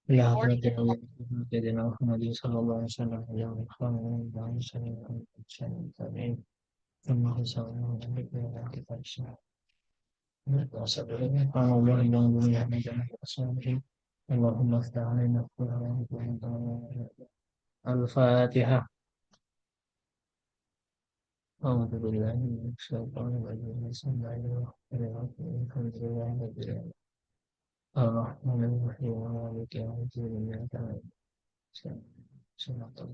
لا سيدنا محمد صلى الله عليه وسلم يوم الخامس من سنة التابعين ثم حسابنا من كتاب السنة قال الله ينظر إلى جنة أصحابه اللهم افتح علينا الفاتحة أعوذ بالله من الشيطان الرجيم بسم الله الرحمن الرحيم الحمد لله رب العالمين الرحمن الرحيم مالك يوم الدين إياك نعبد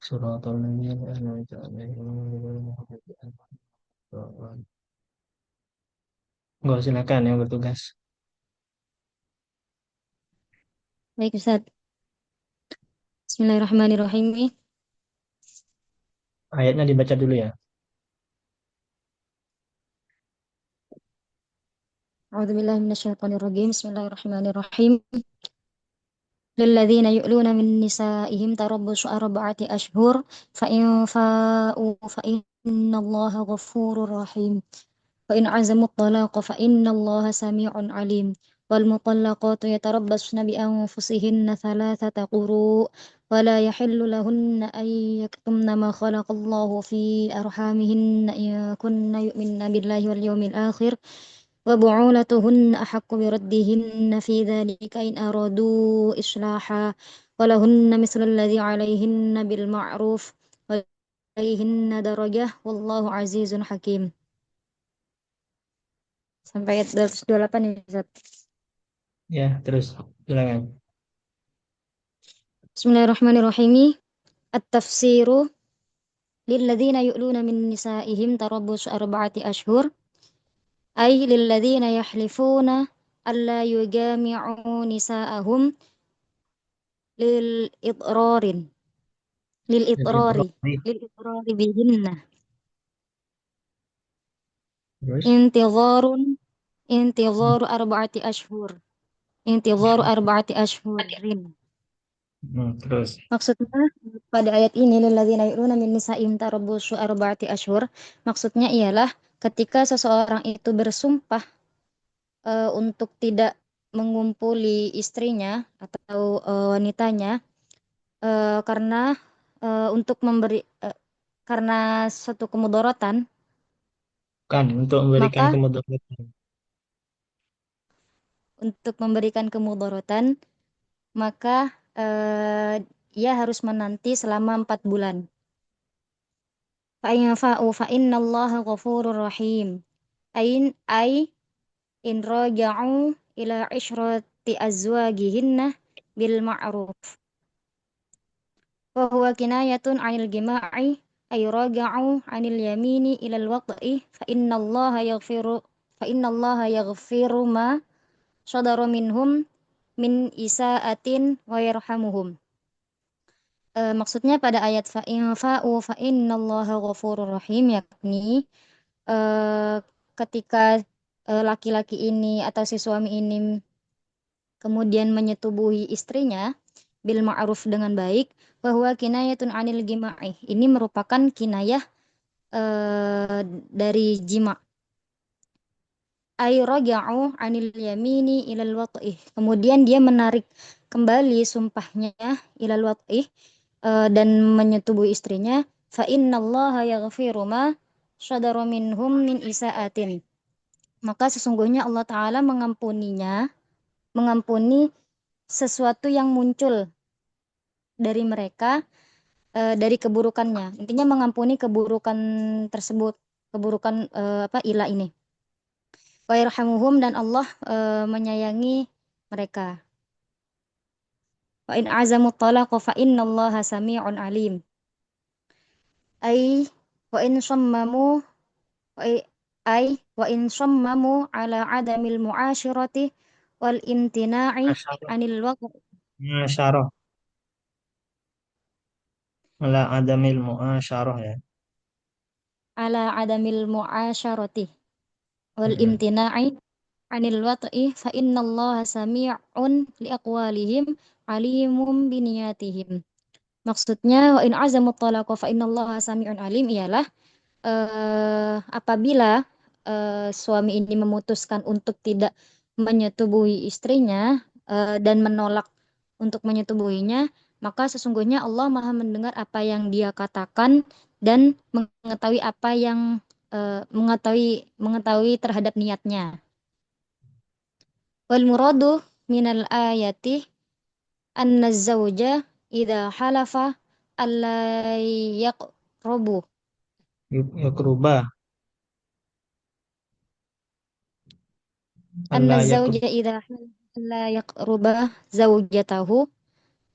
صراط الذين أنعمت عليهم غير المغضوب عليهم ولا الضالين. Enggak, silakan yang bertugas. Baik, Ustaz. Bismillahirrahmanirrahim. Ayatnya dibaca dulu ya. A'udzubillahi minasyaitonirrajim. Bismillahirrahmanirrahim. للذين يؤلون من نسائهم تربص أربعة أشهر فإن فاءوا فإن الله غفور رحيم وإن عزموا الطلاق فإن الله سميع عليم والمطلقات يتربصن بأنفسهن ثلاثة قروء ولا يحل لهن أن يكتمن ما خلق الله في أرحامهن إن كن يؤمن بالله واليوم الآخر وبعولتهن أحق بردهن في ذلك إن أرادوا إصلاحا ولهن مثل الذي عليهن بالمعروف وعليهن درجة والله عزيز حكيم. Sampai ayat 228 ya, Ustaz. Ya, terus silakan. Bismillahirrahmanirrahim. At-tafsiru lilladzina yu'luna min nisa'ihim tarabbus arba'ati ashhur ay lilladzina yahlifuna alla yujami'u nisa'ahum lil idrarin lil itrari Terus, lil itrari bihinna terus. intizarun intizaru arba'ati ashhur intizaru arba'ati ashhurin. Terus. Maksudnya pada ayat ini lilladzina yu'luna min nisa'ihim tarabbusu arba'ati ashhur, maksudnya ialah ketika seseorang itu bersumpah untuk tidak mengumpuli istrinya atau wanitanya karena untuk memberi karena suatu kemudaratan, Kan untuk memberikan maka kemudaratan. untuk memberikan kemudaratan maka ia harus menanti selama 4 bulan. Fa in fa'u fa innallaha ghafurur rahim. Ay in raja'u ila ishrati azwajihinna bil ma'ruf. Wa huwa kinayatun 'anil jima'i ay raja'u 'anil yamini ila al-waqi fa innallaha yaghfiru ma shadara minhum min isa'atin wa yarhamuhum. Maksudnya pada ayat fa in fa'u fa innallaha ghafurur rahim, yakni eh, ketika laki-laki ini atau si suami ini kemudian menyetubuhi istrinya bil ma'ruf dengan baik, bahwa kinayatun anil jima'i, ini merupakan kinayah dari jima. Ay raja'u anil yamini ilal wat'ih, kemudian dia menarik kembali sumpahnya ilal wat'ih, dan menyetubuhi istrinya. Fa innallaha yaghfiru ma syadara minhum min isa'atin, maka sesungguhnya Allah Ta'ala mengampuni sesuatu yang muncul dari mereka dari keburukannya. Intinya mengampuni keburukan tersebut, keburukan apa ila ini. Wa yarhamuhum, dan Allah menyayangi mereka. Wa in azamu talaqa fa innallaha sami'un alim. Ay wa in sammamu wa ay wa in sammamu ala adamil mu'asyirati wal imtina'i Asyarah. anil waqt Asyarah. Ala adamil muasyarah ya. ala adamil mu'asyarati wal Mm-mm. imtina'i anil wat'i fa innallaha sami'un liaqwalihim alimum biniyatihim. Maksudnya wa in azamu talaqa fa innallaha sami'un alim ialah apabila suami ini memutuskan untuk tidak menyetubuhi istrinya, dan menolak untuk menyetubuhinya, maka sesungguhnya Allah Maha mendengar apa yang dia katakan dan mengetahui apa yang mengetahui mengetahui terhadap niatnya. Wal muradu minal ayati anna zawja idza halafa alla yaqrabu Yakruba. anna Allah yakrub. zawja idza halafa alla yaqruba zawjatahu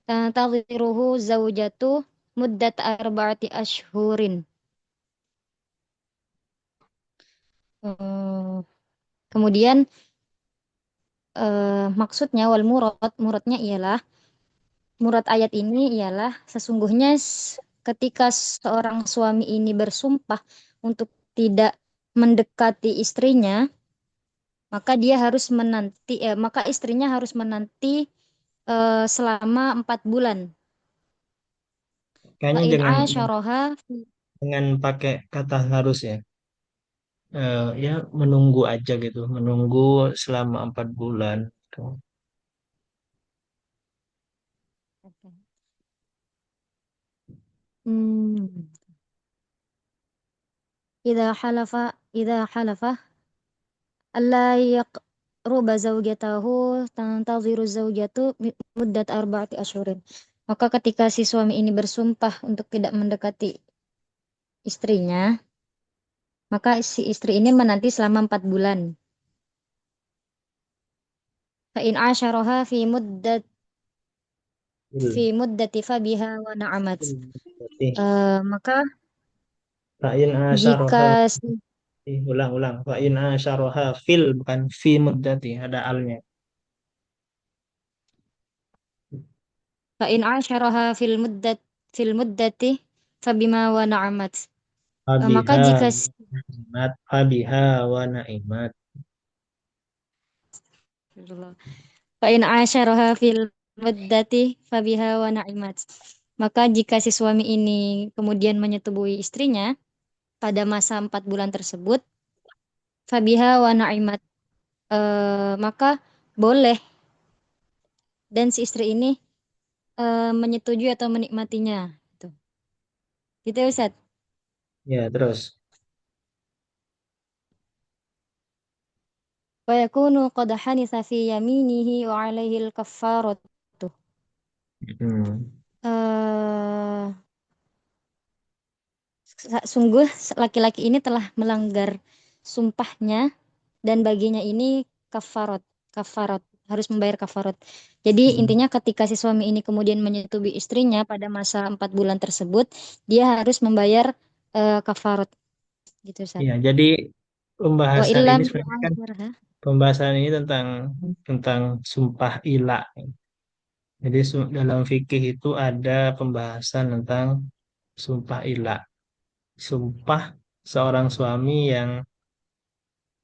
tantadhiruhu zawjatu muddat arba'ati ashhurin. Hmm, Kemudian maksudnya wal muradnya ialah murad ayat ini ialah sesungguhnya ketika seorang suami ini bersumpah untuk tidak mendekati istrinya, maka dia harus menanti maka istrinya harus menanti selama 4 bulan. Wa Kayaknya in jangan asyaraha dengan pakai kata harus ya. Ya menunggu aja gitu, menunggu selama 4 bulan. Tuh. hmm, idza halafa alla yaqruba zawjatahu tantaziru zawjatu muddat arba'ati asyhurin. Maka ketika si suami ini bersumpah untuk tidak mendekati istrinya, maka si istri ini menanti selama 4 bulan. Fa in asyaraha fi Il- muddati fabiha wa na'amat. Berarti Maka fa'in jika asyaroha, ulang-ulang. Fa'in asyaroha fil, bukan fi muddati, ada alnya. fa in asyaraha fil muddati fabima wa na'amat. Maka Fabiha jika na'imat, fabiha wa na'imat. fa in asyaraha fil muddati fabiha wa na'imat. Maka jika si suami ini kemudian menyetubuhi istrinya pada masa 4 bulan tersebut, fabiha wa na'imat, maka boleh dan si istri ini menyetujui atau menikmatinya. Gitu. Gitu ya Ustaz. Ya, terus. Wa yakunu qad hanitha fi yaminihi wa alaihi al-kaffaratu. Hmm. Eh, Sungguh laki-laki ini telah melanggar sumpahnya dan baginya ini kafarat, kafarat harus membayar kafarat. Jadi Hmm. intinya ketika si suami ini kemudian menyetubui istrinya pada masa 4 bulan tersebut, dia harus membayar kafarat gitu Ustaz. Ya, jadi Wa pembahasan illam ini sebenarnya kan yu'ashirha. pembahasan ini tentang sumpah ilah. Jadi dalam fikih itu ada pembahasan tentang sumpah ilah. Sumpah seorang suami yang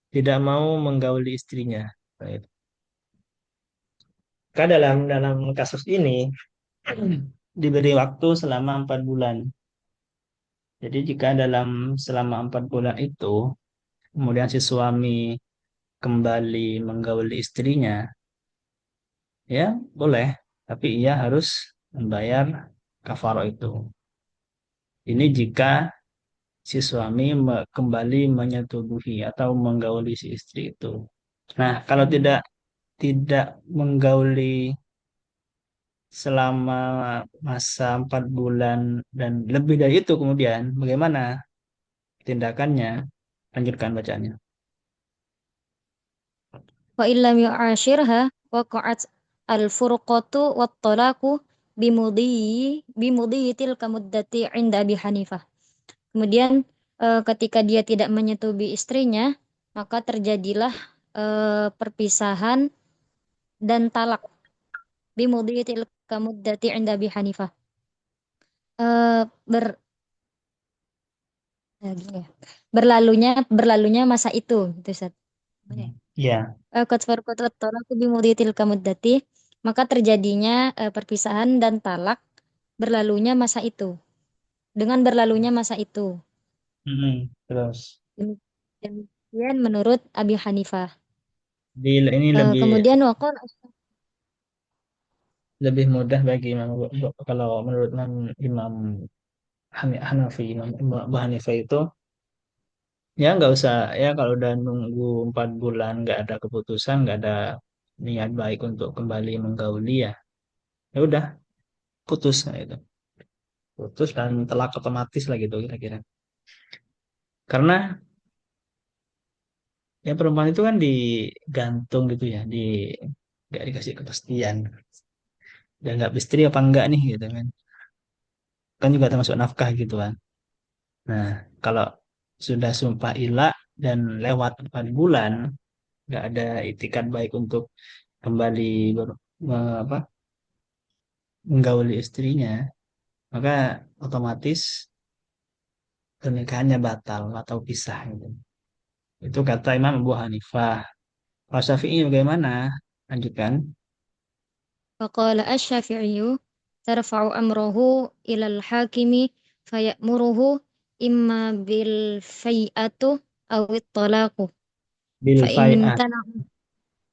tidak mau menggauli istrinya. Baik. Maka dalam kasus ini diberi waktu selama 4 bulan. Jadi jika selama 4 bulan itu kemudian si suami kembali menggauli istrinya, ya boleh, tapi ia harus membayar kafaro itu. Ini jika si suami kembali menyetubuhi atau menggauli si istri itu. Nah, kalau tidak menggauli selama masa 4 bulan dan lebih dari itu kemudian bagaimana tindakannya? Lanjutkan bacaannya. Wa illam yu'ashirha waqa'at al-furqatu wat talaqu bimudhi tilka muddati 'inda Abi Hanifah. Kemudian ketika dia tidak menyetubui istrinya, maka terjadilah perpisahan dan talak bimudhi tilka muddati 'inda Abi Hanifah. Eh, ber gini ya. Berlalunya masa itu gitu Ustaz. Gimana ya? Ya, Qad farqat at-talaqu bimudhi tilka muddati, maka terjadinya perpisahan dan talak berlalunya masa itu. Dengan berlalunya masa itu. terus. Demikian menurut Abi Hanifah. Ini lebih Kemudian wakil lebih mudah bagi Imam kalau menurut Imam Imam Hanafi, Imam Abu Hanifah itu ya nggak usah ya kalau udah nunggu 4 bulan nggak ada keputusan, nggak ada niat baik untuk kembali menggauli ya, ya udah putus nah itu, putus dan telak otomatis lah gitu kira-kira. Karena ya perempuan itu kan digantung gitu ya, nggak dikasih kepastian, dan nggak istri apa enggak nih gitu kan juga termasuk nafkah gitu kan. Nah, kalau sudah sumpah ilah dan lewat 4 bulan, nggak ada itikat baik untuk kembali apa, menggauli istrinya, maka otomatis pernikahannya batal atau pisah gitu. Itu kata Imam Abu Hanifah. Kalau Syafi'i bagaimana? Lanjutkan. فقال الشافعي ترفع أمره إلى الحاكم فيأمره إما بالفيئة أو الطلاق Bil فإن fai'at. امتنع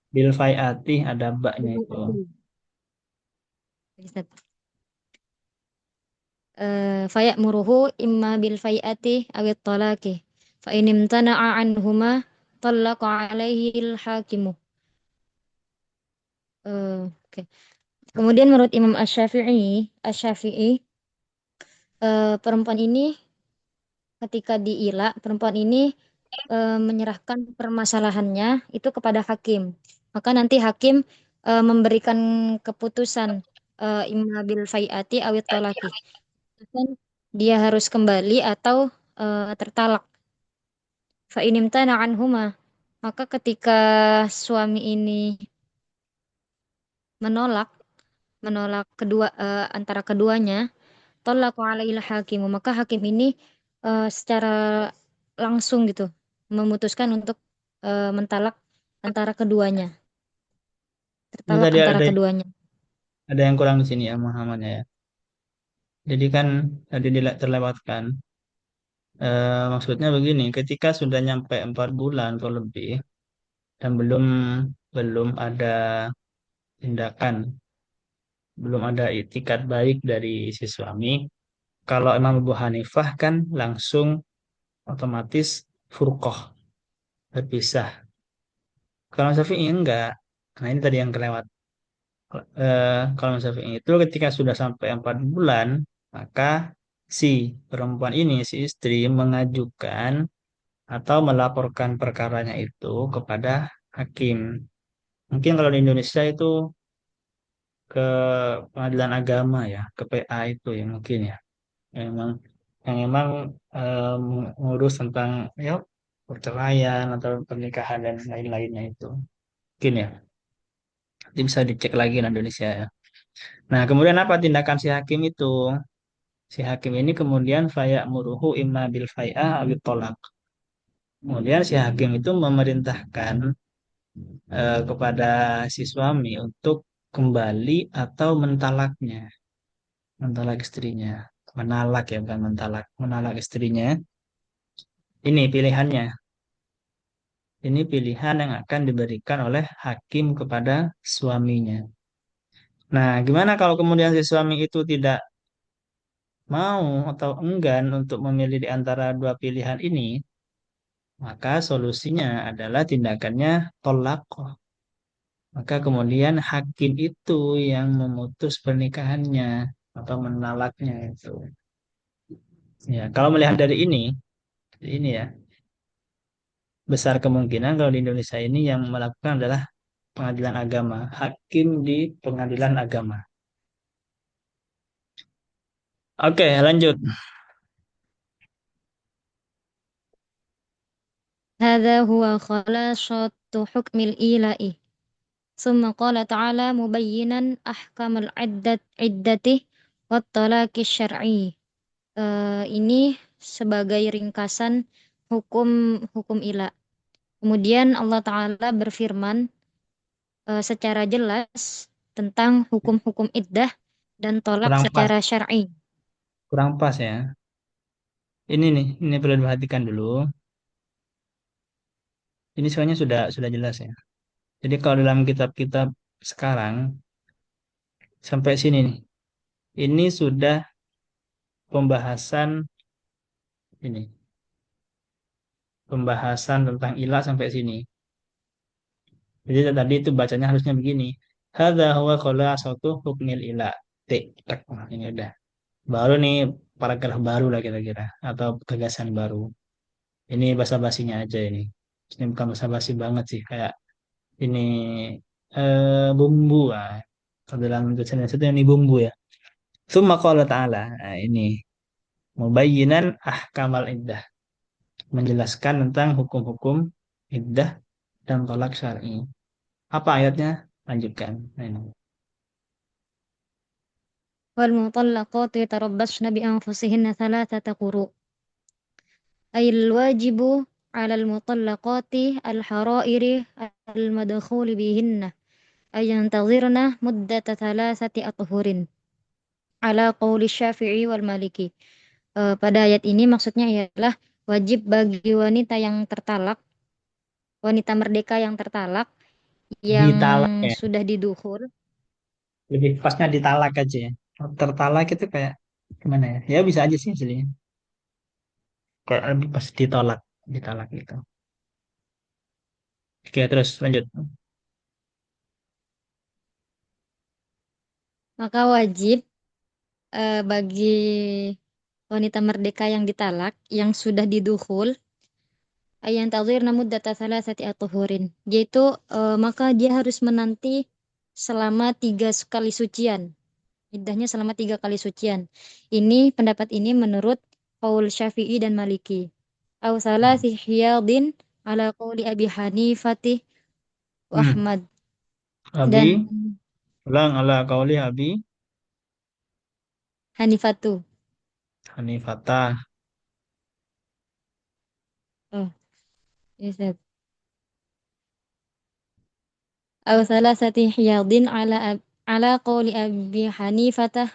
Bil fai'ati ada baknya itu. فيأمره إما بالفيئة أو الطلاق فإن امتنع عنهما طلق عليه الحاكم. Oke. Kemudian menurut Imam Asy-Syafi'i, perempuan ini ketika diila, perempuan ini menyerahkan permasalahannya itu kepada hakim. Maka nanti hakim memberikan keputusan imma bil fai'ati awit tolaki. Keputusan dia harus kembali atau tertalak. Fa inimtana anhuma. Maka ketika suami ini menolak menolak antara keduanya, talaqu alaihil hakimu. Maka hakim ini secara langsung gitu memutuskan untuk mentalak antara keduanya, Ini tertalak tadi antara keduanya. ada yang kurang di sini ya pemahamannya ya. Jadi kan tadi terlewatkan. Maksudnya begini, ketika sudah nyampe 4 bulan atau lebih dan belum belum ada tindakan, belum ada itikat baik dari si suami, kalau Imam Abu Hanifah kan langsung otomatis furqah, berpisah. Kalau Syafi'i enggak. Nah ini tadi yang kelewat. Kalau Syafi'i itu ketika sudah sampai 4 bulan, maka si perempuan ini, si istri mengajukan atau melaporkan perkaranya itu kepada hakim. Mungkin kalau di Indonesia itu ke pengadilan agama ya, ke PA itu ya mungkin ya. Yang memang mengurus tentang ya perceraian atau pernikahan dan lain-lainnya itu. Mungkin ya. Nanti bisa dicek lagi di Indonesia ya. Nah, kemudian apa tindakan si hakim itu? Si hakim ini kemudian faya muruhu imma bil fai'ah awit tolak. Kemudian si hakim itu memerintahkan kepada si suami untuk kembali atau mentalaknya, mentalak istrinya, menalak ya bukan mentalak, menalak istrinya. Ini pilihannya. Ini pilihan yang akan diberikan oleh hakim kepada suaminya. Nah, gimana kalau kemudian si suami itu tidak mau atau enggan untuk memilih di antara dua pilihan ini? Maka solusinya adalah tindakannya tolak. Maka kemudian hakim itu yang memutus pernikahannya atau menalaknya itu. Ya, kalau melihat dari ini ya, besar kemungkinan kalau di Indonesia ini yang melakukan adalah pengadilan agama, hakim di pengadilan agama. Oke, lanjut. هذا هو خلاصة حكم الإيلاء. ثم قال تعالى مبينا أحكام عدته والطلاق الشرعي. Ini sebagai ringkasan hukum hukum ila. Kemudian Allah Ta'ala berfirman secara jelas tentang hukum-hukum iddah dan tolak Kurang pas, secara syar'i. kurang pas ya. Ini nih, ini perlu diperhatikan dulu. Ini soalnya sudah jelas ya. Jadi kalau dalam kitab-kitab sekarang Sampai sini nih. Ini sudah pembahasan ini, pembahasan tentang ilah sampai sini. Jadi tadi itu bacanya harusnya begini. Hadza huwa khulasatu hukmil ilah. Tik, tak. Nah, ini udah. Baru nih paragraf baru lah kira-kira atau gagasan baru. Ini basa-basinya aja ini. Ini bukan basa-basi banget sih kayak ini bumbu ah. Kalau dalam tulisan itu ini bumbu ya. Tsumma qala ta'ala. Nah, ini mubayyinan ahkamal iddah, menjelaskan tentang hukum-hukum iddah dan tolak syar'i. Apa ayatnya? Lanjutkan. Nah, ini. والمطلقات يتربصن بأنفسهن ثلاثة قروء أي الواجب على المطلقات الحرائر المدخول بهن أن ينتظرن مدة 3 أطهر على قول الشافعي والمالكي. Pada ayat ini maksudnya ialah wajib bagi wanita yang tertalak, wanita merdeka yang tertalak, yang Ditalak ya. sudah didukhul. Lebih pasnya ditalak aja ya. Tertalak itu kayak gimana ya? Ya bisa aja sih aslinya. Kayak lebih pas ditolak, ditalak gitu. Oke, terus lanjut. Maka wajib bagi wanita merdeka yang ditalak, yang sudah didukhul, ayat tazir muddata salasati atuhurin, yaitu maka dia harus menanti selama 3 kali sucian, iddahnya selama 3 kali sucian. Ini pendapat ini menurut Qaul Syafi'i dan Maliki. Au salasi hiyadin ala qauli Abi Hanifah wa Hmm. Ahmad. Dan Abi, ulang ala kauli Abi Hanifatu. Hanifatah. Oh, yes, yes. Au salasati hiyadin ala qauli Abi Hanifah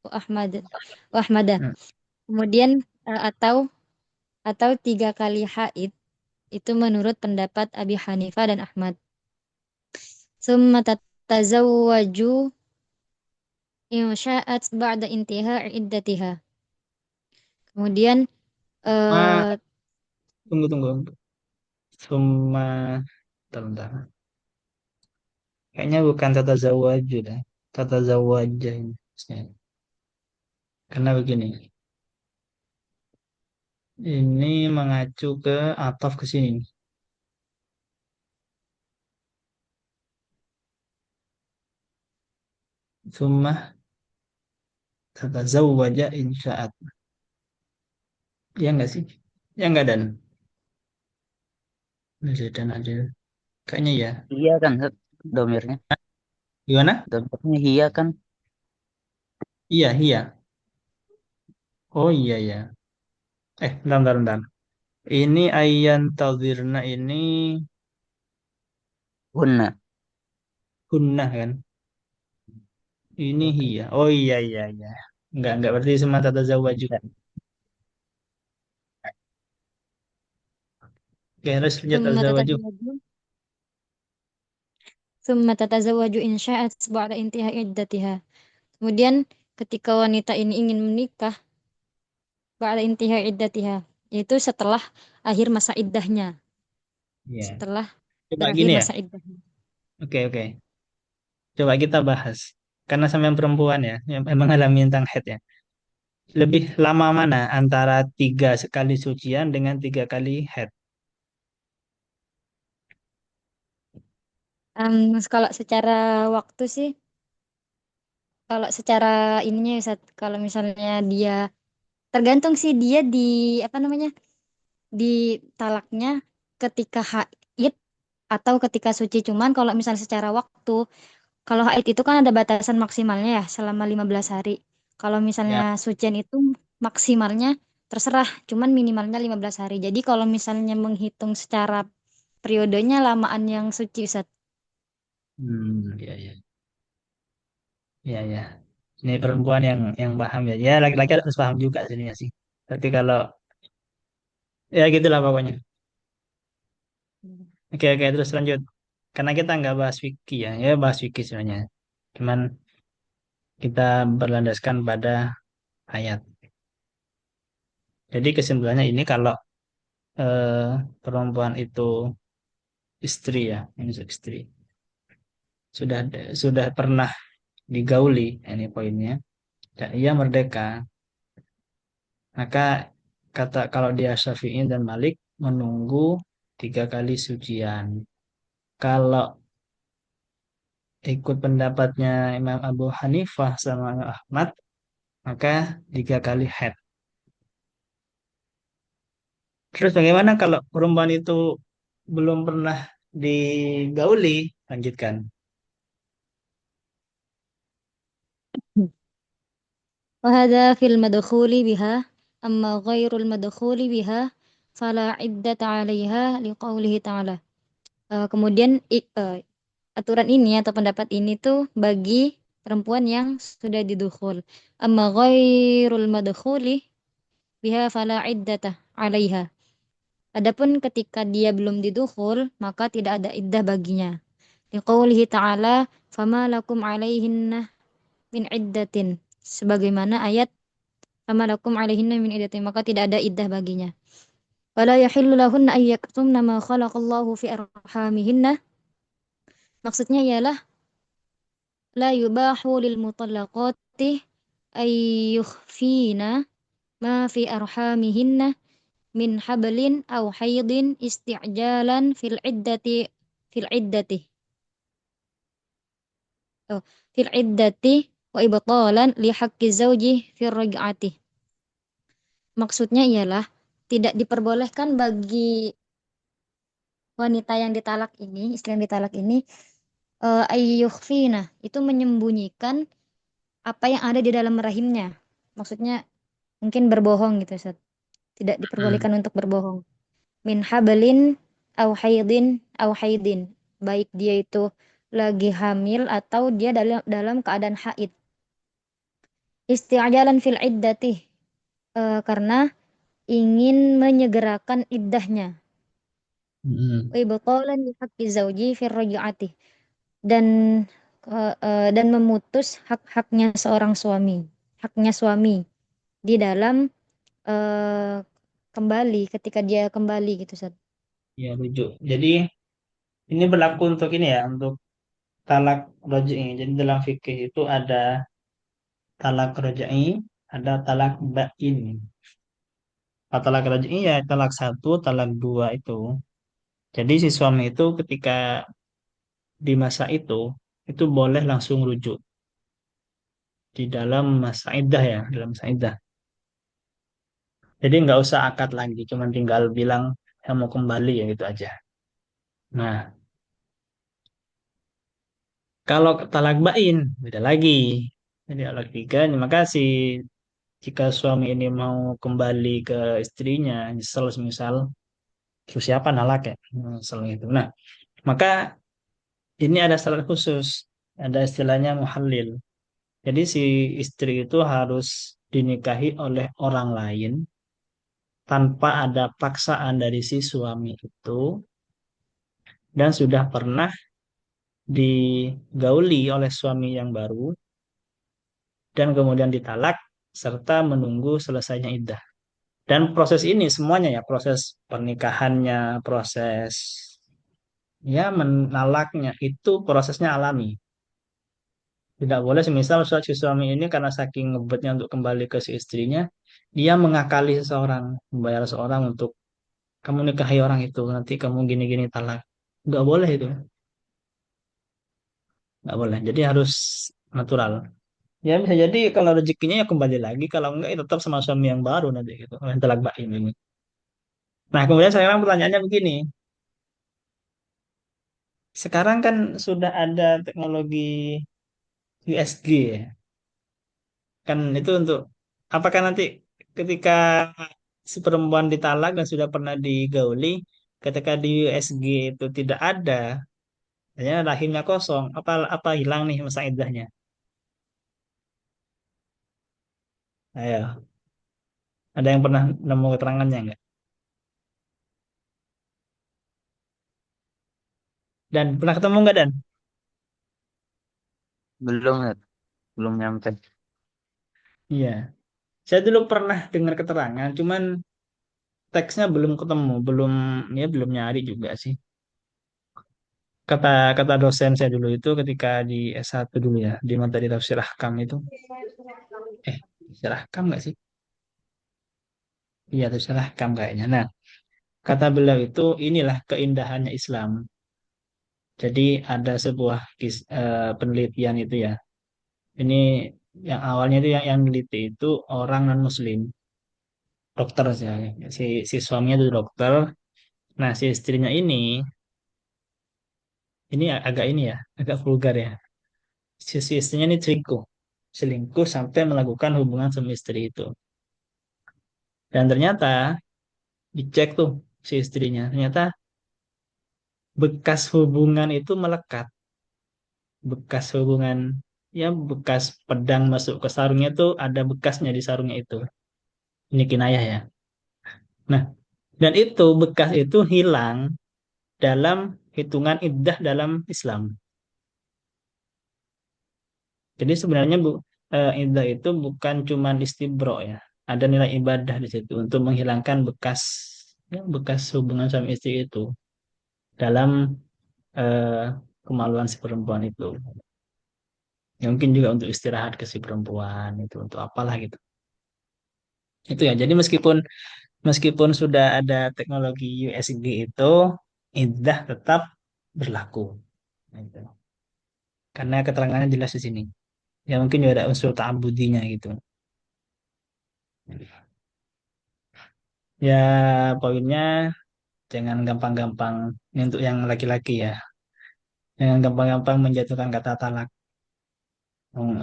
wa Ahmad. Wa Ahmada. Hmm. Kemudian atau 3 kali haid itu menurut pendapat Abi Hanifah dan Ahmad. Summa tatazawwaju in sya'at ba'da intihai iddatiha. Kemudian Ah, eh tunggu tunggu. Summa, bentar, bentar. Kayaknya bukan tata zawaju dah. Tata zawaja ini. Maksudnya. Karena begini. Ini mengacu ke ataf ke sini. Summa tata zawaja insya'at. Ya enggak sih? Ya enggak dan. Dan adil. Kayaknya ya. Iya kan, Zat, domirnya. Gimana? Domirnya iya kan. Iya, iya. Oh iya ya. Bentar, bentar, bentar. Ini ayan tawdirna ini Hunna. gunnah kan? Ini Oke. iya. Oh iya, iya, iya. Enggak. Berarti semua tata zawaju. Ya. Oke, harus lihat tata summa zawaju. tatazawwaju summa tatazawwaju in sya'at ba'da intihai iddatiha. Kemudian ketika wanita ini ingin menikah ba'da intihai iddatiha, yaitu setelah akhir masa iddahnya, Iya. setelah Coba berakhir gini ya. masa iddahnya. Oke, oke. Coba kita bahas. Karena sama yang perempuan ya, yang mengalami tentang haid ya. Lebih lama mana antara 3 kali sucian dengan 3 kali haid? Kalau secara waktu sih, kalau secara ininya ya, kalau misalnya dia tergantung sih dia di apa namanya, di talaknya ketika haid atau ketika suci. Cuman kalau misalnya secara waktu, kalau haid itu kan ada batasan maksimalnya ya selama 15 hari. Kalau misalnya Ya. sucian itu maksimalnya terserah, cuman minimalnya 15 hari. Jadi kalau misalnya menghitung secara periodenya lamaan yang suci, Ustaz. Iya, iya. Iya, iya. Ini perempuan yang paham ya. Ya, laki-laki harus paham juga sebenarnya sih. Tapi kalau ya gitulah pokoknya. Oke, oke, terus lanjut. Karena kita nggak bahas fikih ya, ya bahas fikih sebenarnya. Cuman kita berlandaskan pada ayat. Jadi kesimpulannya ini kalau eh, perempuan itu istri ya, ini istri sudah sudah pernah digauli, ini poinnya, dan ia merdeka, maka kata kalau dia Syafi'i dan Malik menunggu 3 kali sucian. Kalau ikut pendapatnya Imam Abu Hanifah sama Imam Ahmad, maka 3 kali haid. Terus bagaimana kalau perempuan itu belum pernah digauli? Lanjutkan. وهذا في المدخول بها أما غير المدخول بها فلا عدة عليها لقوله تعالى. Kemudian aturan ini atau pendapat ini tuh bagi perempuan yang sudah didukhul. Amma ghairul madkhuli biha fala iddata 'alaiha. Adapun ketika dia belum didukhul, maka tidak ada iddah baginya. Liqaulihi ta'ala, "Fama lakum 'alaihinna min iddatin." Sebagaimana ayat, "Fama lakum 'alaihinna min iddatin." Maka tidak ada iddah baginya. Wala yahillu lahunna ay yaktumna ma khalaqallahu fi arhamihinna. Maksudnya ialah la yubahu lil mutallaqati ay yukhfina ma fi arhamihinna min hablin aw haidin isti'jalan fil iddati oh, fil iddati wa ibtalan li haqqi zawji fil raj'ati. Maksudnya ialah tidak diperbolehkan bagi wanita yang ditalak ini, istri yang ditalak ini, ayyukhfina, itu menyembunyikan apa yang ada di dalam rahimnya. Maksudnya mungkin berbohong gitu, Ustaz. Tidak Hmm. diperbolehkan untuk berbohong. Min hablin au haidin. Baik dia itu lagi hamil atau dia dalam keadaan haid. Isti'jalan fil iddati, karena ingin menyegerakan iddahnya. Wa Hmm. ibtalan li haqqi zauji fil raj'ati, dan dan memutus hak-haknya seorang suami, haknya suami di dalam eh, kembali ketika dia kembali gitu, Ustaz. Ya, rujuk. Jadi ini berlaku untuk ini ya, untuk talak roj'i. Jadi dalam fikih itu ada talak roj'i, ada talak ba'in. Kalau talak roj'i ya talak satu, talak dua itu. Jadi si suami itu ketika di masa itu boleh langsung rujuk di dalam masa iddah ya, dalam masa iddah. Jadi nggak usah akad lagi, cuma tinggal bilang saya mau kembali ya gitu aja. Nah, kalau talak bain beda lagi. Jadi talak tiga, maka jika suami ini mau kembali ke istrinya, nyesel misal, terus siapa nalak ya, nyesel gitu. Nah, maka ini ada syarat khusus, ada istilahnya muhallil. Jadi si istri itu harus dinikahi oleh orang lain tanpa ada paksaan dari si suami itu dan sudah pernah digauli oleh suami yang baru dan kemudian ditalak serta menunggu selesainya iddah. Dan proses ini semuanya ya, proses pernikahannya, proses ya menalaknya itu prosesnya alami. Tidak boleh semisal si suami ini karena saking ngebetnya untuk kembali ke si istrinya, dia mengakali seseorang, membayar seseorang untuk kamu nikahi orang itu, nanti kamu gini-gini talak. Nggak boleh itu, nggak boleh. Jadi harus natural. Ya bisa jadi kalau rezekinya ya kembali lagi, kalau enggak ya tetap sama suami yang baru nanti gitu, yang talak bain ini. Nah kemudian sekarang pertanyaannya begini, sekarang kan sudah ada teknologi USG ya, kan itu untuk apakah nanti ketika si perempuan ditalak dan sudah pernah digauli, ketika di USG itu tidak ada, ya rahimnya kosong, apa apa hilang nih masa iddahnya? Ayo, ada yang pernah nemu keterangannya nggak? Dan pernah ketemu nggak Dan? Belum, Ustaz. belum nyampe. Iya. Saya dulu pernah dengar keterangan, cuman teksnya belum ketemu, belum nyari juga sih. Kata kata dosen saya dulu itu ketika di S1 dulu ya, di materi tafsir ahkam itu. Tafsir ahkam nggak sih? Iya, tafsir ahkam kayaknya. Nah, kata beliau itu inilah keindahannya Islam. Jadi ada sebuah penelitian itu ya. Ini yang awalnya itu yang neliti itu orang non Muslim, dokter saja. Si suaminya itu dokter. Nah, si istrinya ini agak ini ya, agak vulgar ya. Si istrinya ini selingkuh sampai melakukan hubungan sama istri itu. Dan ternyata dicek tuh si istrinya, ternyata bekas hubungan itu melekat, bekas hubungan ya bekas pedang masuk ke sarungnya tuh ada bekasnya di sarungnya itu. Ini kinayah ya. Nah, dan itu bekas itu hilang dalam hitungan iddah dalam Islam. Jadi sebenarnya iddah itu bukan cuma istibro ya. Ada nilai ibadah di situ untuk menghilangkan bekas hubungan suami istri itu dalam eh, kemaluan si perempuan itu. Ya, mungkin juga untuk istirahat ke si perempuan itu untuk apalah gitu. Itu ya. Jadi meskipun meskipun sudah ada teknologi USG itu, iddah tetap berlaku. Gitu. Karena keterangannya jelas di sini. Ya mungkin juga ada unsur ta'abudinya gitu. Ya poinnya jangan gampang-gampang ini untuk yang laki-laki ya. Jangan gampang-gampang menjatuhkan kata talak.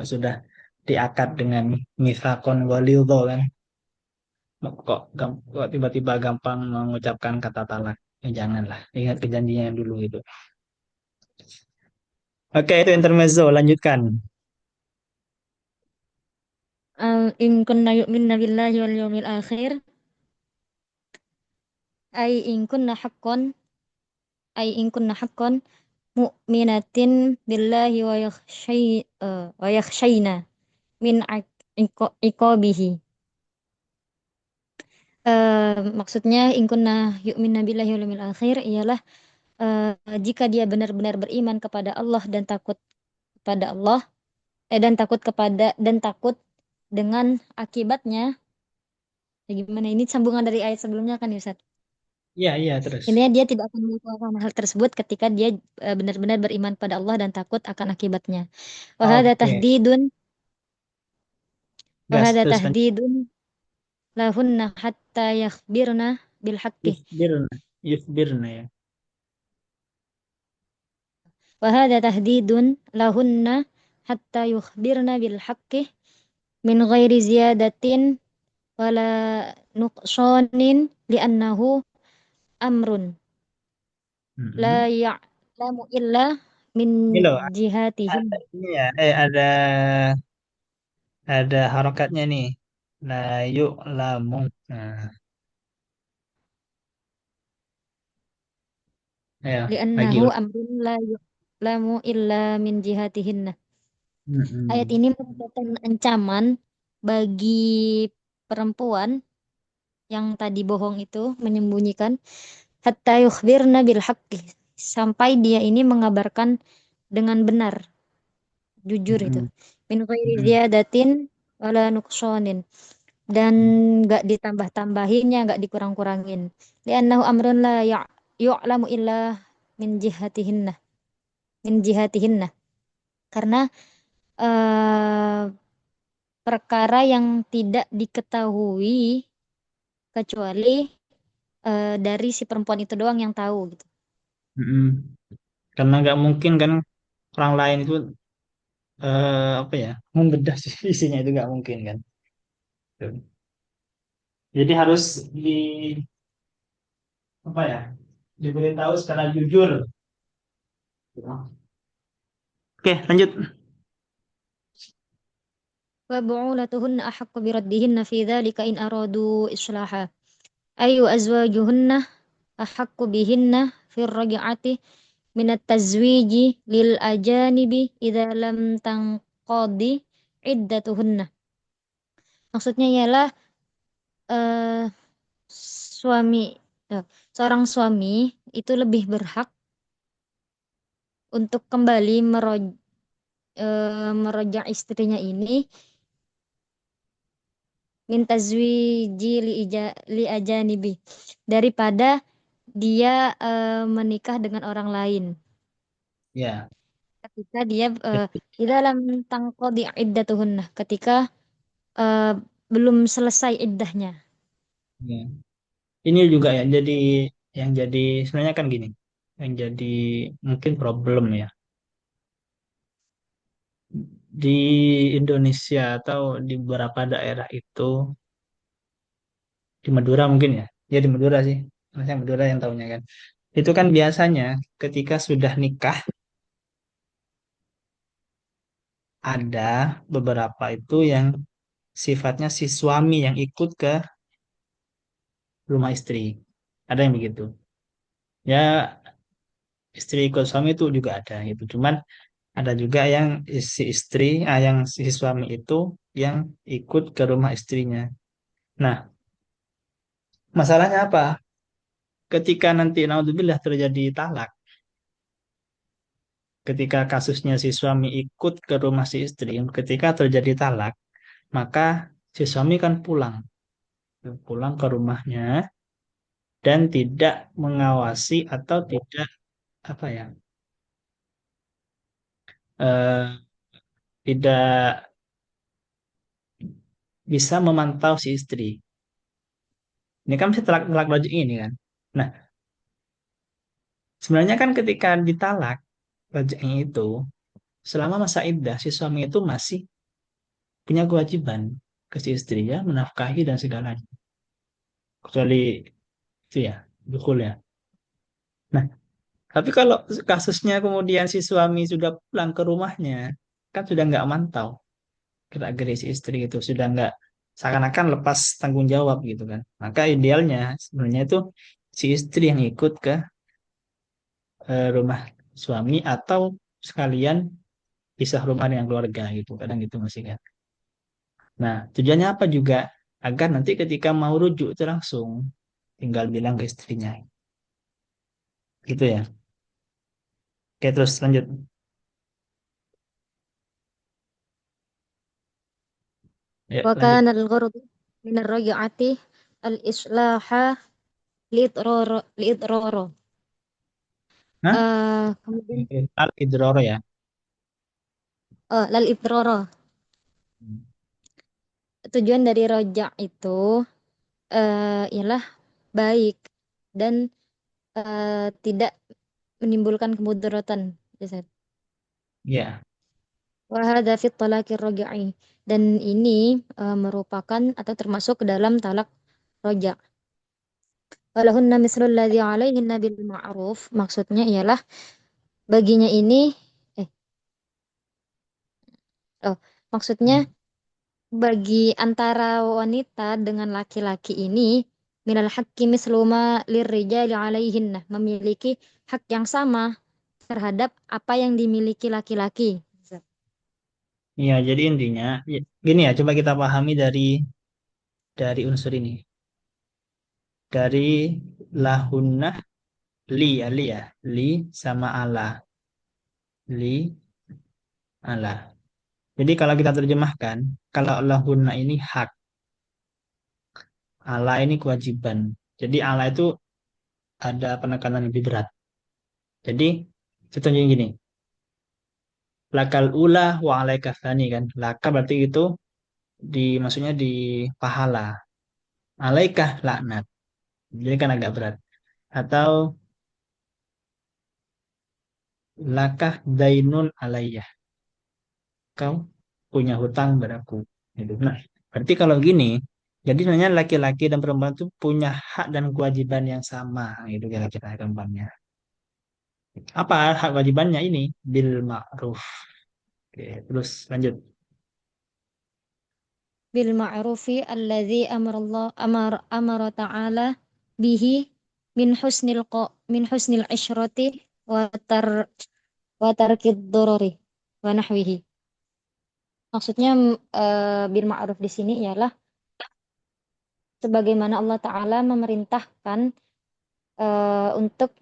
Sudah diakad dengan mitsaqon ghalidho kan. Kok tiba-tiba gampang mengucapkan kata talak. Ya, janganlah. Ingat kejanjian yang dulu itu. Oke, itu intermezzo. Lanjutkan. In kunna yu'minna billahi wal yawmil akhir ay in kunna haqqan ay in kunna haqqan mu'minatin billahi wa yakhshayna min iqabihi. Maksudnya in kunna yu'minna billahi wal yawmil akhir ialah jika dia benar-benar beriman kepada Allah dan takut kepada Allah dan takut dengan akibatnya. Ya gimana ini sambungan dari ayat sebelumnya kan ya Ustaz? Iya, iya, terus. Intinya dia tidak akan melakukan hal tersebut ketika dia benar-benar beriman pada Allah dan takut akan akibatnya. Wahada Oke, tahdidun gas wahada terus lanjut. tahdidun lahunna hatta yakhbirna bil haqqi. Yusbirna, yusbirna ya. Wahada tahdidun lahunna hatta yukhbirna bil haqqi min ghairi ziyadatin wala nuqsanin li'annahu amrun la Mm-mm. ya'lamu illa min Ini loh, jihatihim. ada ini ya, ada harokatnya nih. La yu'lamu. Nah, ayo, lagi Li'annahu ulang. amrun la yu'lamu illa min jihatihinna. Ayat Mm-mm. ini merupakan ancaman bagi perempuan yang tadi bohong itu menyembunyikan hatta yukhbirna bil haqqi sampai dia ini mengabarkan dengan benar, jujur itu. Mm-mm. Min ghairi Mm-mm. ziyadatin wala nuqsanin dan nggak ditambah-tambahinnya, nggak dikurang-kurangin. Li'annahu amrun la yu'lamu illa min jihatihinna, min jihatihinna. Karena eh, perkara yang tidak diketahui kecuali dari si perempuan itu doang yang tahu gitu. Mm-mm. Karena nggak mungkin kan orang lain itu apa ya membedah sih isinya itu nggak mungkin kan. Tuh. Jadi harus di apa ya diberitahu secara jujur. Oke, lanjut. Wa bu'ulatuhunna ahaqqu biraddihinna fi dzalika in aradu islaha. Ayu azwajuhunna ahaqqu bihinna fi raj'ati min at-tazwiji lil ajanibi idza lam tanqadi iddatuhunna. Maksudnya ialah eh, suami seorang suami itu lebih berhak untuk kembali meroja istrinya ini minta zwiji li ajanibi daripada dia menikah dengan orang lain Ya, ketika dia jadi, di dalam tangqadi iddatuhunna ketika eh, belum selesai iddahnya. ya. Ini juga ya, jadi yang jadi sebenarnya kan gini, yang jadi mungkin problem ya di Indonesia atau di beberapa daerah itu, di Madura mungkin ya, ya di Madura sih, saya Madura yang tahunya kan, itu kan biasanya ketika sudah nikah ada beberapa itu yang sifatnya si suami yang ikut ke rumah istri, ada yang begitu ya, istri ikut suami itu juga ada gitu, cuman ada juga yang si istri, yang si suami itu yang ikut ke rumah istrinya. Nah, masalahnya apa? Ketika nanti naudzubillah terjadi talak, ketika kasusnya si suami ikut ke rumah si istri, ketika terjadi talak, maka si suami kan pulang, pulang ke rumahnya dan tidak mengawasi atau tidak apa ya, eh, tidak bisa memantau si istri. Ini kan mesti talak lojik ini kan. Nah, sebenarnya kan ketika ditalak lojiknya itu, selama masa iddah si suami itu masih punya kewajiban ke si istri ya, menafkahi dan segalanya. Kecuali itu ya, dukul ya. Nah, tapi kalau kasusnya kemudian si suami sudah pulang ke rumahnya, kan sudah nggak mantau gerak-gerik si istri itu, sudah nggak seakan-akan lepas tanggung jawab gitu kan. Maka idealnya sebenarnya itu si istri yang ikut ke rumah suami atau sekalian pisah rumah dengan keluarga gitu. Kadang gitu masih kan. Nah, tujuannya apa juga? Agar nanti ketika mau rujuk itu langsung tinggal bilang ke istrinya. Gitu ya. Oke, terus lanjut. Ya, Wa lanjut. kana al-gharad min ar-raj'ati al-islaha liidrara. Hah? Kemudian Al-idroro ya. lal idrara. Tujuan dari rojak itu ialah baik dan tidak menimbulkan kemudaratan. Ya, Wahada fit talaqir roja'i. Dan ini merupakan atau termasuk ke dalam talak roja. Walahunna mislul ladzi alaihinna bil ma'ruf. Maksudnya ialah baginya ini eh oh maksudnya bagi antara wanita dengan laki-laki ini minal haqqi misluma lirrijali alaihinna memiliki hak yang sama terhadap apa yang dimiliki laki-laki. iya. Jadi intinya, gini ya. Coba kita pahami dari unsur ini. Dari lahunnah li ya, li ya, li sama ala, li ala. Jadi kalau kita terjemahkan, kalau lahunna ini hak, ala ini kewajiban. Jadi ala itu ada penekanan lebih berat. Jadi contohnya gini, lakal ula wa alaika tsani kan. Laka berarti itu maksudnya di pahala. Alaika laknat. Jadi kan agak berat. Atau lakah dainun alayya. Kau punya hutang padaku. Gitu. Nah, berarti kalau gini, jadi sebenarnya laki-laki dan perempuan itu punya hak dan kewajiban yang sama gitu kira-kira gampangnya. Apa hak kewajibannya ini? Bil ma'ruf. Oke, terus lanjut. Bil ma'rufi alladzi amara ta'ala bihi min husnil isyrati wa tar wa tarkid dorori wa nahwihi. Maksudnya bil ma'ruf di sini ialah sebagaimana Allah Ta'ala memerintahkan untuk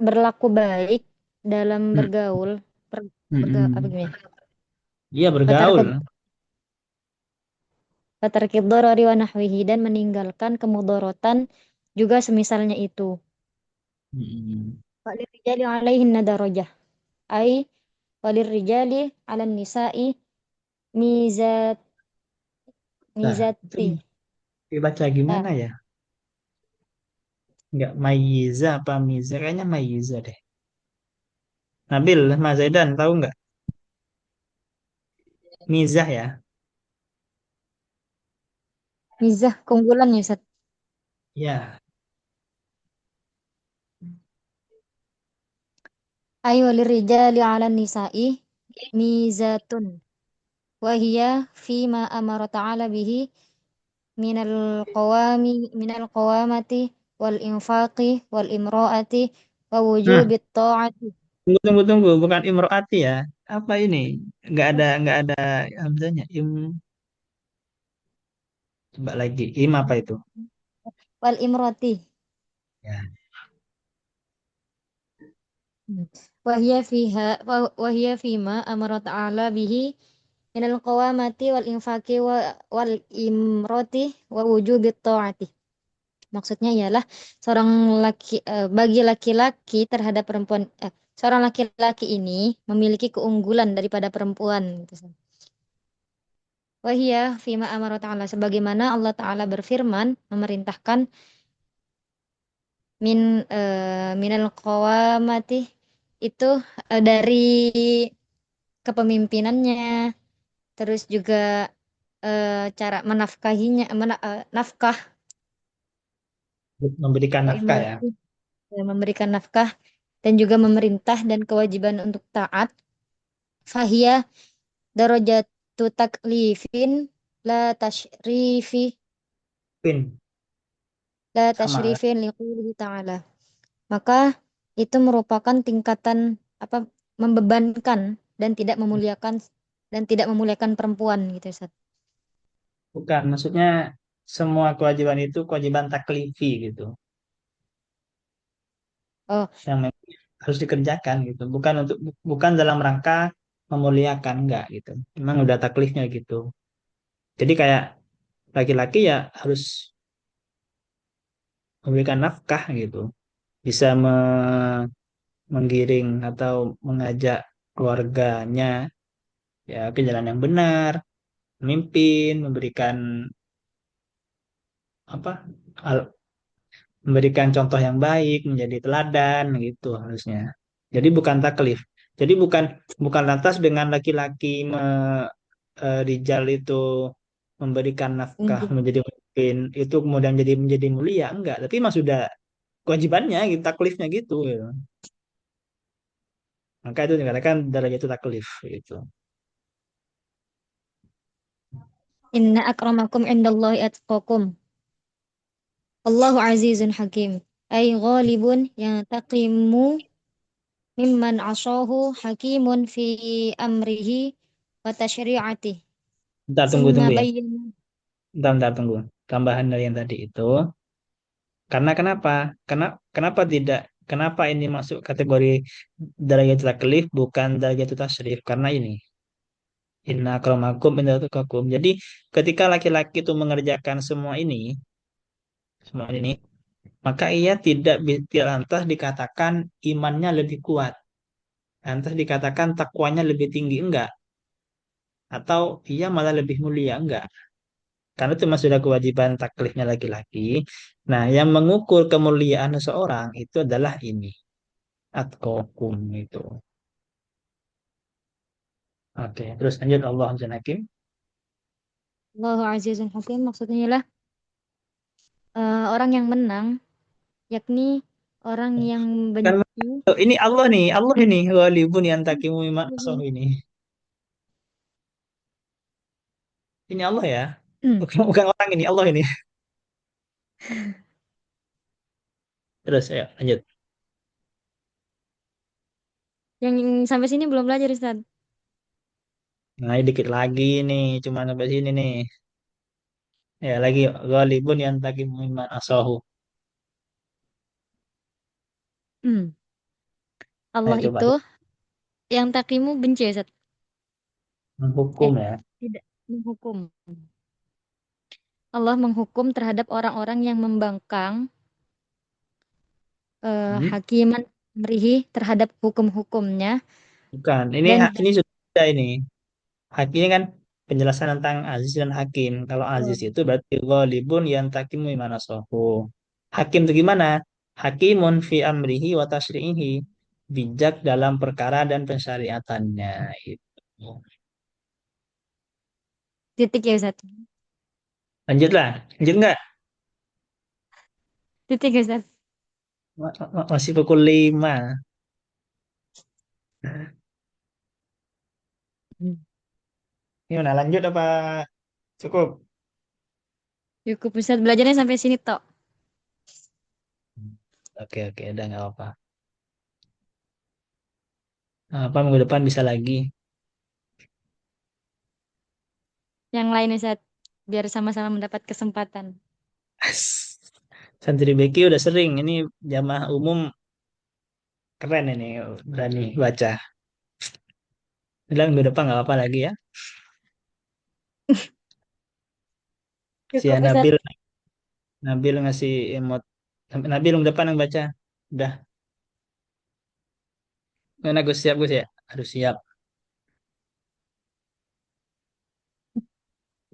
berlaku baik dalam Hmm. bergaul, apa Mm-mm. gimana? Iya bergaul. Watarkid darari wa nahwihi dan meninggalkan kemudorotan juga semisalnya itu. Mm-mm. Walirrijali alaihinna darajah. Ai walirrijali 'alan nisa'i mizat Nah, itu mizati. dibaca Nah, gimana ya? Nggak Mayiza apa Miza? Kayaknya Mayiza deh. Nabil, Mas Zaidan, tahu nggak? Mizah ya? mizah keunggulan ya Ustaz. Ya. Ai walirrijali 'alan nisa'i mizatun. Wa hiya fima amara ta'ala bihi minal qawamati wal infaqi wal imra'ati wa Nah, wujubit ta'ati. tunggu. Bukan Imro'ati ya. Apa ini? Nggak ada hamzanya. Coba lagi. Apa itu? Wal imrati. Ya. Wahia fima amara ta'ala bihi minal qawamati wal infaqi wal imrati wa wujubit ta'ati. Maksudnya ialah bagi laki-laki terhadap perempuan seorang laki-laki ini memiliki keunggulan daripada perempuan gitu. Wahia fima amara ta'ala sebagaimana Allah Ta'ala berfirman memerintahkan minal qawamati itu dari kepemimpinannya, terus juga cara menafkahinya, nafkah, Memberikan wa nafkah ya. imarati, memberikan nafkah dan juga memerintah dan kewajiban untuk taat. Fahiyah darajatu taklifin la tashrifi Pin. la Sama lah. tashrifin liqoulihi ta'ala. Maka itu merupakan tingkatan apa membebankan dan tidak memuliakan perempuan gitu Ustaz. Bukan. Maksudnya semua kewajiban itu kewajiban taklifi gitu. Oh, Yang memang harus dikerjakan gitu. Bukan dalam rangka memuliakan enggak gitu. Memang udah taklifnya gitu. Jadi kayak laki-laki ya harus memberikan nafkah gitu. Bisa menggiring atau mengajak keluarganya ya ke jalan yang benar, memimpin, apa al- memberikan contoh yang baik, menjadi teladan gitu harusnya. Jadi bukan taklif. Jadi bukan bukan lantas dengan laki-laki rijal itu memberikan nafkah unjuk. menjadi mungkin itu kemudian menjadi mulia enggak, tapi mas sudah kewajibannya gitu, taklifnya gitu, gitu. Maka itu dikatakan darajat itu taklif gitu. Inna akramakum indallahi atqakum. Allahu azizun hakim. Ay ghalibun yang taqimu mimman asahu hakimun fi amrihi wa tashri'ati. Bentar tunggu Summa tunggu ya. bayyana. Bentar tunggu. Tambahan dari yang tadi itu. Karena kenapa? Kenapa tidak? Kenapa ini masuk kategori derajat taklif bukan derajat tasrif? Karena ini. Inna akramakum indakum. Jadi ketika laki-laki itu mengerjakan semua ini, maka ia tidak lantas dikatakan imannya lebih kuat, lantas dikatakan takwanya lebih tinggi enggak, atau ia malah lebih mulia enggak. Karena itu masih sudah kewajiban taklifnya laki-laki. Nah, yang mengukur kemuliaan seseorang itu adalah ini, atqakum itu. Oke, terus lanjut Allah Azza Hakim. Allahu azizun hakim maksudnya ialah orang yang menang yakni orang yang Kan benci. ini Allah ini walibun yang takimu iman ini. Ini Allah ya. Hmm. Bukan orang ini, Allah ini. Terus ya, lanjut. Yang sampai sini belum belajar Ustaz. Nah, ini dikit lagi nih, cuma sampai sini nih. Ya, lagi ghalibun yang takim mimman asohu. Hmm. Ayo Allah coba itu yang takimu benci ya, Ustaz? menghukum Eh, ya. tidak menghukum. Allah menghukum terhadap orang-orang yang membangkang Hmm? hakiman amrihi terhadap hukum-hukumnya Bukan, dan ini sudah ada ini. Hakim ini kan penjelasan tentang aziz dan hakim. Kalau aziz oh, itu berarti ghalibun yang takimu mimman asohu. Hakim itu gimana? Hakimun fi amrihi wa tashri'ihi. Bijak dalam perkara dan pensyariatannya. Itu. titik ya Ustaz. Lanjutlah, lanjut nggak? Titik ya Ustaz. Masih pukul 5. Hmm. Gimana, lanjut apa cukup? Cukup Ustaz belajarnya sampai sini tok. Oke, oke, udah nggak apa-apa. Nah, apa minggu depan bisa lagi? Yang lain Ustaz biar sama-sama mendapat kesempatan. Santri Beki udah sering. Ini jamaah umum keren ini. Berani baca. Bilang minggu depan nggak apa-apa lagi ya. Si Cukup Ustaz. Nabil ngasih emot. Nabil minggu depan yang baca. Udah. Mana gue siap ya? Harus siap.